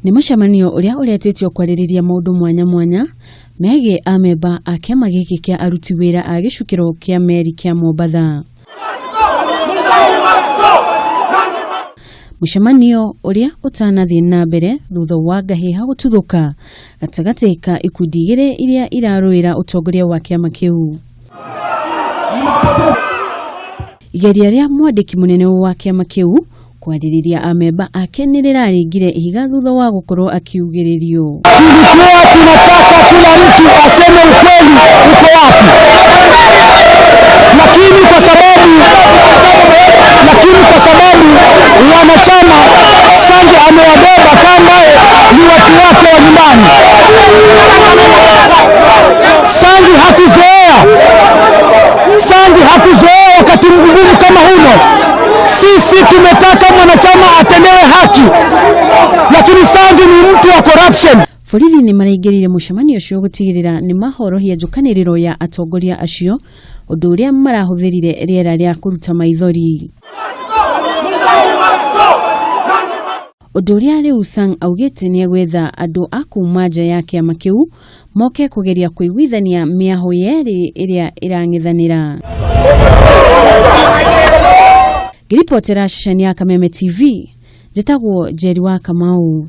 Nĩ mũcemanio ũrĩa ũretĩtio kwarĩrĩria maũndũ mwanya mwanya megiĩ amemba a kĩama gĩkĩ kĩa aruti wĩra a gĩcukĩro kĩa meri kĩa Mombatha. Mũcemanio ũrĩa ũtanathiĩ na mbere thutha wa ngahĩha gũtuthũka gatagatĩ ka ikundi igĩrĩ iria irarũĩra ũtongoria wa kĩama kĩu. Igeria rĩa mwandĩki mũnene wa kĩama kĩu kwarĩrĩria amemba ake nĩ rĩraringire ihiga thutha wa gũkorwo akiugĩrĩrio. Tulikuwa tunataka kila mtu aseme ukweli uko wapi. Lakini kwa sababu wanachama Sangi amewabeba kama ni watu wake wa nyumbani. Sangi hakuzoea wakati mgumu kama huno. Sisi tumetaka mwanachama atendewe haki, lakini Sangi ni mtu wa corruption. Borithi nĩ maraingĩrire mũcemanio ũcio gũtigĩrĩra nĩ mahorohia njũkanĩrĩro ya atongoria acio, ũndũ ũrĩa marahũthĩrire rĩera rĩa kũruta maithori. Ũndũ ũrĩa rĩu Sang augĩte nĩ gwetha andũ a kuuma nja ya kĩama kĩu moke kũgeria kũiguithania mĩaho yerĩ ĩrĩa ĩrang'ethanĩra. Ngiripotera ceceni ya Kameme TV, njĩtagwo Njeri wa Kamau.